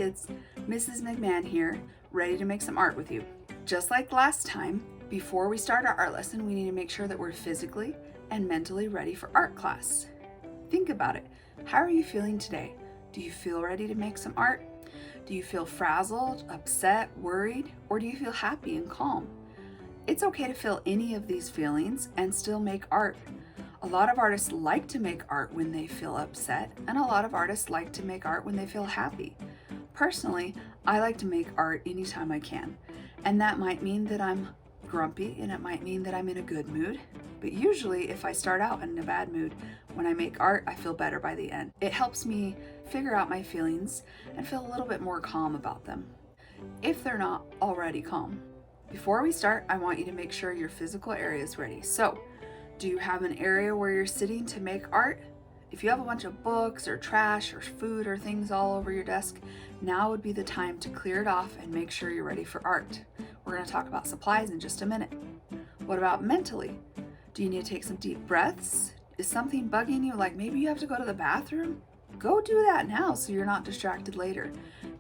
kids, Mrs. McMahon here, ready to make some art with you. Just like last time, before we start our art lesson, we need to make sure that we're physically and mentally ready for art class. Think about it. How are you feeling today? Do you feel ready to make some art? Do you feel frazzled, upset, worried, or do you feel happy and calm? It's okay to feel any of these feelings and still make art. A lot of artists like to make art when they feel upset, and a lot of artists like to make art when they feel happy. Personally, I like to make art anytime I can, and that might mean that I'm grumpy and it might mean that I'm in a good mood, but usually if I start out in a bad mood, when I make art, I feel better by the end. It helps me figure out my feelings and feel a little bit more calm about them, if they're not already calm. Before we start, I want you to make sure your physical area is ready. So, do you have an area where you're sitting to make art? If you have a bunch of books or trash or food or things all over your desk, now would be the time to clear it off and make sure you're ready for art. We're going to talk about supplies in just a minute. What about mentally? Do you need to take some deep breaths? Is something bugging you, like maybe you have to go to the bathroom? Go do that now so you're not distracted later.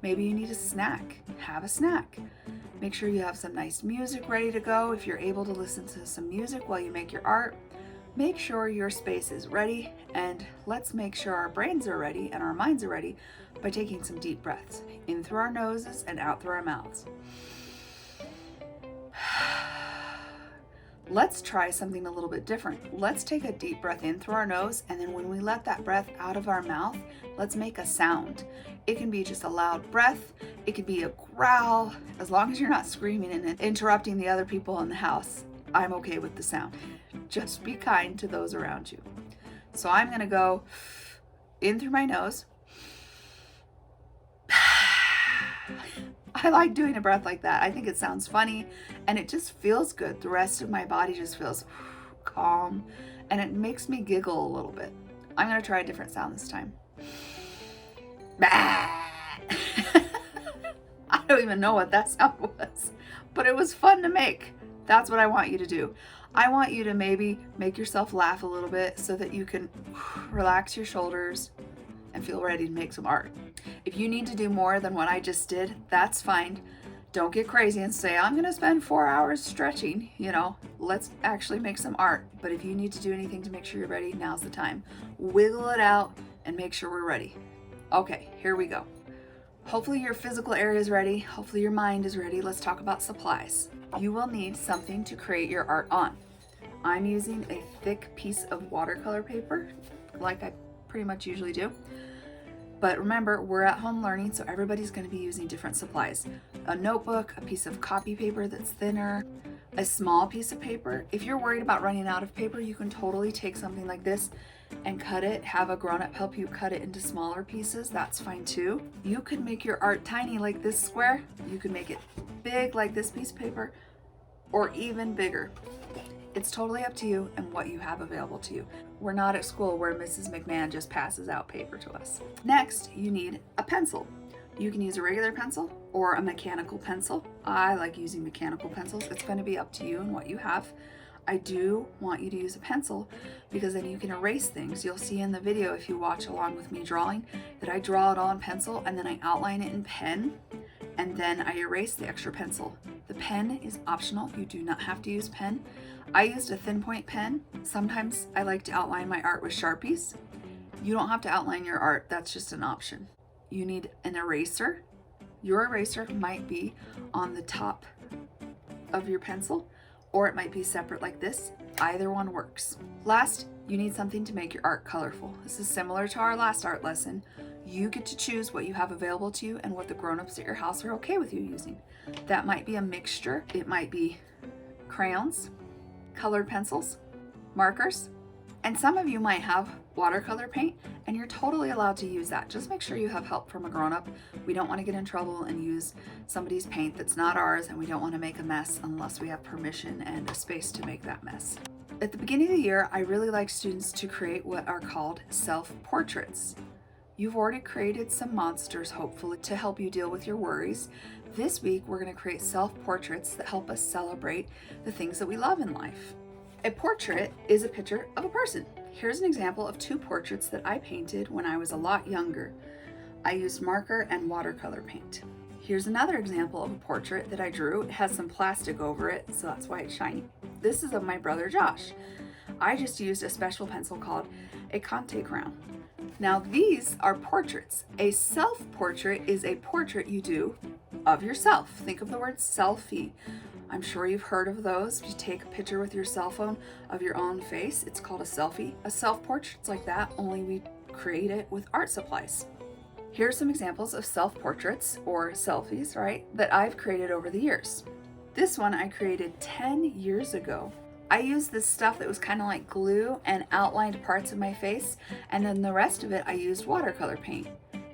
Maybe you need a snack. Have a snack. Make sure you have some nice music ready to go. If you're able to listen to some music while you make your art, make sure your space is ready, and let's make sure our brains are ready and our minds are ready by taking some deep breaths in through our noses and out through our mouths. Let's try something a little bit different. Let's take a deep breath in through our nose, and then when we let that breath out of our mouth, let's make a sound. It can be just a loud breath. It could be a growl. As long as you're not screaming and interrupting the other people in the house, I'm okay with the sound. Just be kind to those around you. So I'm going to go in through my nose. I like doing a breath like that. I think it sounds funny and it just feels good. The rest of my body just feels calm and it makes me giggle a little bit. I'm going to try a different sound this time. I don't even know what that sound was, but it was fun to make. That's what I want you to do. I want you to maybe make yourself laugh a little bit so that you can relax your shoulders and feel ready to make some art. If you need to do more than what I just did, that's fine. Don't get crazy and say, I'm going to spend 4 hours stretching. Let's actually make some art. But if you need to do anything to make sure you're ready, now's the time. Wiggle it out and make sure we're ready. Okay, here we go. Hopefully your physical area is ready. Hopefully your mind is ready. Let's talk about supplies. You will need something to create your art on. I'm using a thick piece of watercolor paper, like I pretty much usually do. But remember, we're at home learning, so everybody's going to be using different supplies. A notebook, a piece of copy paper that's thinner, a small piece of paper. If you're worried about running out of paper, you can totally take something like this and cut it, have a grown-up help you cut it into smaller pieces. That's fine too. You could make your art tiny like this square. You could make it big like this piece of paper, or even bigger. It's totally up to you and what you have available to you. We're not at school where Mrs. McMahon just passes out paper to us. Next, you need a pencil. You can use a regular pencil or a mechanical pencil. I like using mechanical pencils. It's going to be up to you and what you have. I do want you to use a pencil because then you can erase things. You'll see in the video, if you watch along with me drawing, that I draw it all in pencil and then I outline it in pen and then I erase the extra pencil. The pen is optional. You do not have to use pen. I used a thin point pen. Sometimes I like to outline my art with Sharpies. You don't have to outline your art. That's just an option. You need an eraser. Your eraser might be on the top of your pencil, or it might be separate like this. Either one works. Last, you need something to make your art colorful. This is similar to our last art lesson. You get to choose what you have available to you and what the grown-ups at your house are okay with you using. That might be a mixture. It might be crayons, colored pencils, markers, and some of you might have watercolor paint, and you're totally allowed to use that. Just make sure you have help from a grown-up. We don't want to get in trouble and use somebody's paint that's not ours, and we don't want to make a mess unless we have permission and a space to make that mess. At the beginning of the year, I really like students to create what are called self-portraits. You've already created some monsters, hopefully, to help you deal with your worries. This week, we're going to create self-portraits that help us celebrate the things that we love in life. A portrait is a picture of a person. Here's an example of 2 portraits that I painted when I was a lot younger. I used marker and watercolor paint. Here's another example of a portrait that I drew. It has some plastic over it, so that's why it's shiny. This is of my brother Josh. I just used a special pencil called a Conte Crayon. Now these are portraits. A self-portrait is a portrait you do of yourself. Think of the word selfie. I'm sure you've heard of those. You take a picture with your cell phone of your own face. It's called a selfie. A self-portrait's like that, only we create it with art supplies. Here are some examples of self-portraits, or selfies, right, that I've created over the years. This one I created 10 years ago. I used this stuff that was kind of like glue and outlined parts of my face, and then the rest of it I used watercolor paint.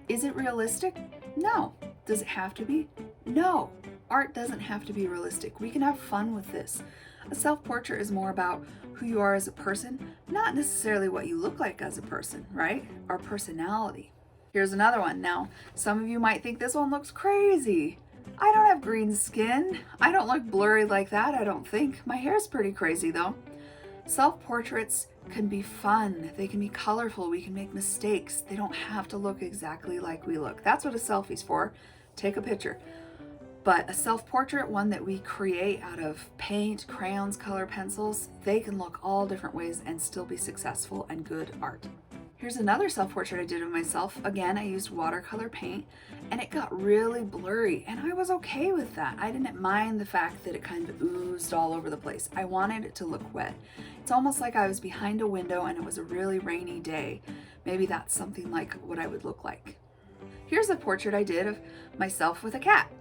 Is it realistic? No. Does it have to be? No. Art doesn't have to be realistic. We can have fun with this. A self-portrait is more about who you are as a person, not necessarily what you look like as a person, right? Our personality. Here's another one. Now, some of you might think this one looks crazy. I don't have green skin. I don't look blurry like that, I don't think. My hair's pretty crazy though. Self-portraits can be fun. They can be colorful. We can make mistakes. They don't have to look exactly like we look. That's what a selfie's for. Take a picture. But a self-portrait, one that we create out of paint, crayons, color pencils, they can look all different ways and still be successful and good art. Here's another self-portrait I did of myself. Again, I used watercolor paint and it got really blurry and I was okay with that. I didn't mind the fact that it kind of oozed all over the place. I wanted it to look wet. It's almost like I was behind a window and it was a really rainy day. Maybe that's something like what I would look like. Here's a portrait I did of myself with a cat.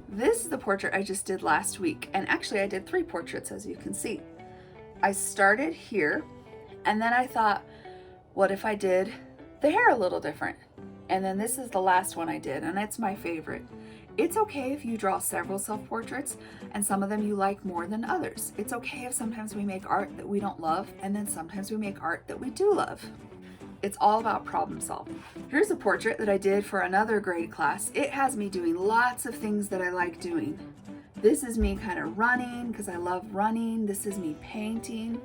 This is the portrait I just did last week, and actually I did 3 portraits, as you can see. I started here and then I thought, what if I did the hair a little different? And then this is the last one I did, and it's my favorite. It's okay if you draw several self-portraits and some of them you like more than others. It's okay if sometimes we make art that we don't love and then sometimes we make art that we do love. It's all about problem solving. Here's a portrait that I did for another grade class. It has me doing lots of things that I like doing. This is me kind of running because I love running. This is me painting.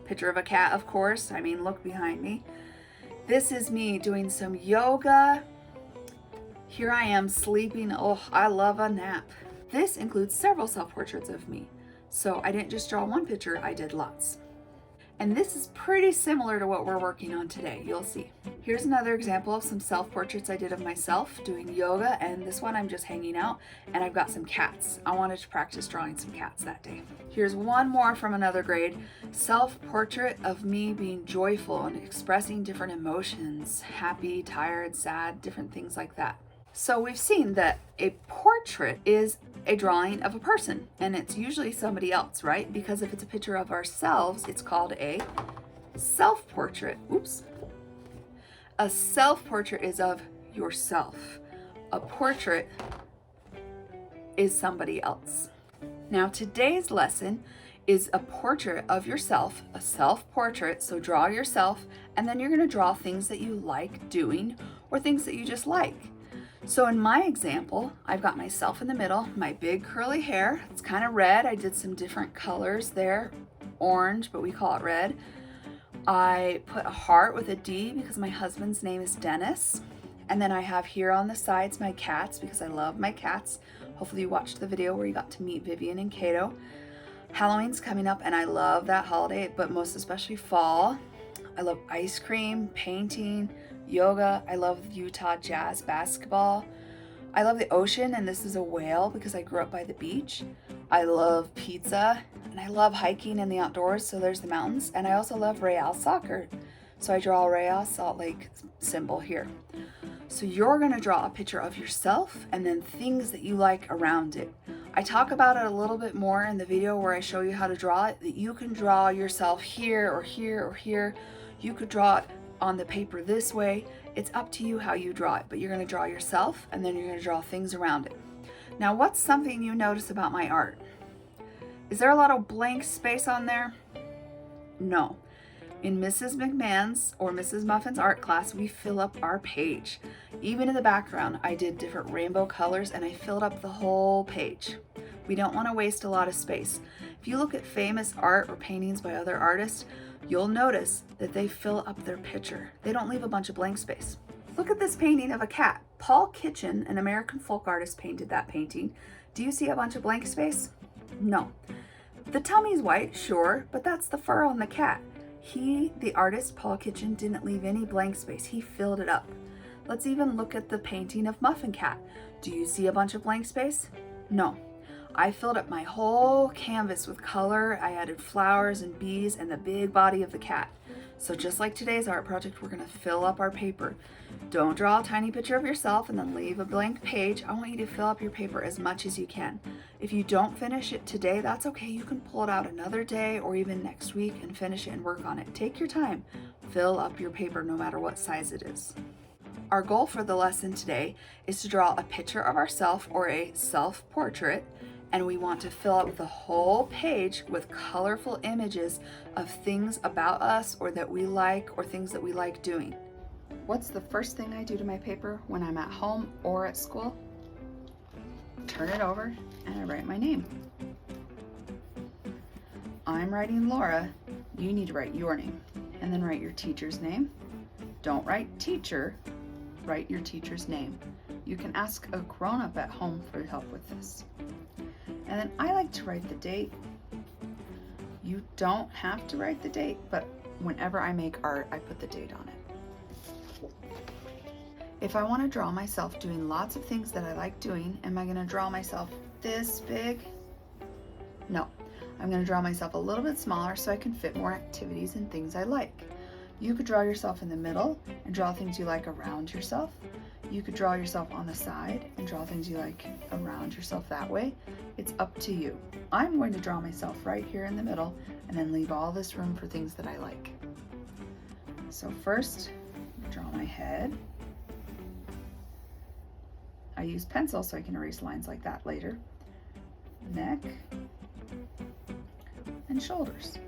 Picture of a cat, of course. I mean, look behind me. This is me doing some yoga. Here I am sleeping. Oh, I love a nap. This includes several self-portraits of me. So I didn't just draw one picture, I did lots. And this is pretty similar to what we're working on today, you'll see. Here's another example of some self-portraits I did of myself doing yoga, and this one I'm just hanging out, and I've got some cats. I wanted to practice drawing some cats that day. Here's one more from another grade, self-portrait of me being joyful and expressing different emotions, happy, tired, sad, different things like that. So we've seen that a portrait is a drawing of a person, and it's usually somebody else, right? Because if it's a picture of ourselves, it's called a self-portrait. Oops. A self-portrait is of yourself. A portrait is somebody else. Now today's lesson is a portrait of yourself, a self-portrait. So draw yourself, and then you're going to draw things that you like doing or things that you just like. So in my example, I've got myself in the middle, my big curly hair. It's kind of red. I did some different colors there, orange, but we call it red. I put a heart with a D because my husband's name is Dennis. And then I have here on the sides my cats because I love my cats. Hopefully you watched the video where you got to meet Vivian and Kato. Halloween's coming up and I love that holiday, but most especially fall. I love ice cream, painting, yoga. I love Utah Jazz basketball. I love the ocean, and this is a whale because I grew up by the beach. I love pizza, and I love hiking in the outdoors, so there's the mountains. And I also love Real soccer, so I draw a Real Salt Lake symbol here. So you're going to draw a picture of yourself and then things that you like around it. I talk about it a little bit more in the video where I show you how to draw it, that you can draw yourself here or here or here. You could draw it on the paper this way. It's up to you how you draw it, but you're going to draw yourself and then you're going to draw things around it. Now, what's something you notice about my art? Is there a lot of blank space on there? No. In Mrs. McMahon's or Mrs. Muffin's art class, we fill up our page. Even in the background, I did different rainbow colors and I filled up the whole page. We don't want to waste a lot of space. If you look at famous art or paintings by other artists, you'll notice that they fill up their picture. They don't leave a bunch of blank space. Look at this painting of a cat. Paul Kitchen, an American folk artist, painted that painting. Do you see a bunch of blank space? No. The tummy's white, sure, but that's the fur on the cat. He, the artist, Paul Kitchen, didn't leave any blank space. He filled it up. Let's even look at the painting of Muffin Cat. Do you see a bunch of blank space? No. I filled up my whole canvas with color. I added flowers and bees and the big body of the cat. So just like today's art project, we're gonna fill up our paper. Don't draw a tiny picture of yourself and then leave a blank page. I want you to fill up your paper as much as you can. If you don't finish it today, that's okay. You can pull it out another day or even next week and finish it and work on it. Take your time. Fill up your paper no matter what size it is. Our goal for the lesson today is to draw a picture of ourselves or a self-portrait, and we want to fill up the whole page with colorful images of things about us or that we like or things that we like doing. What's the first thing I do to my paper when I'm at home or at school? Turn it over and I write my name. I'm writing Laura. You need to write your name and then write your teacher's name. Don't write teacher, write your teacher's name. You can ask a grown-up at home for help with this. And then I like to write the date. You don't have to write the date, but whenever I make art, I put the date on it. If I want to draw myself doing lots of things that I like doing, am I going to draw myself this big? No, I'm going to draw myself a little bit smaller so I can fit more activities and things I like. You could draw yourself in the middle and draw things you like around yourself. You could draw yourself on the side and draw things you like around yourself that way. It's up to you. I'm going to draw myself right here in the middle and then leave all this room for things that I like. So first, draw my head. I use pencil so I can erase lines like that later. Neck and shoulders.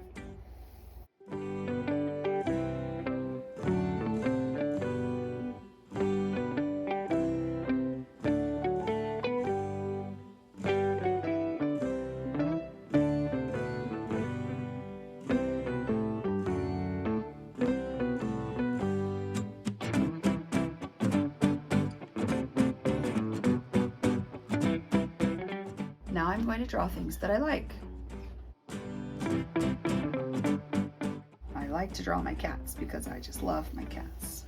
Now I'm going to draw things that I like. I like to draw my cats because I just love my cats.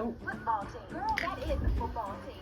Oh. Football team. Girl, that is the football team.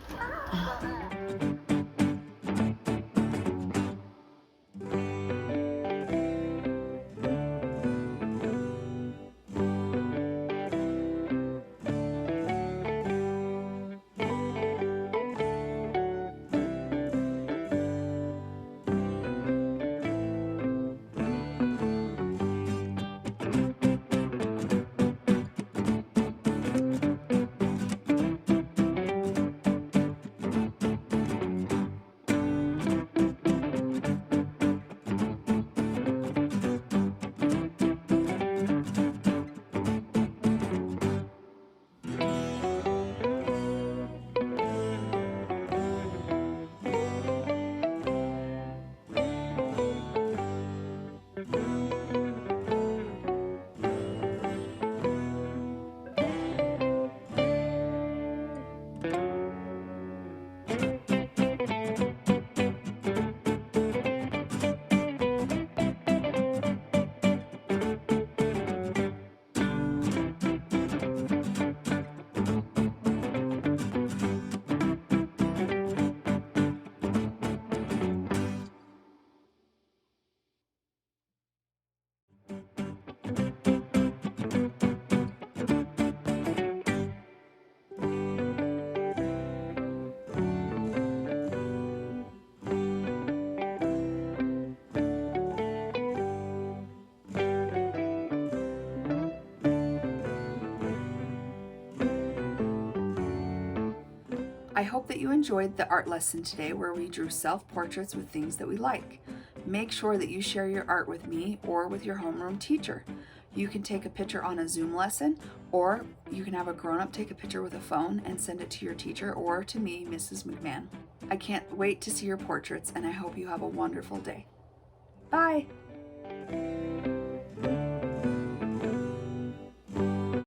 I hope that you enjoyed the art lesson today where we drew self-portraits with things that we like. Make sure that you share your art with me or with your homeroom teacher. You can take a picture on a Zoom lesson, or you can have a grown-up take a picture with a phone and send it to your teacher or to me, Mrs. McMahon. I can't wait to see your portraits, and I hope you have a wonderful day. Bye!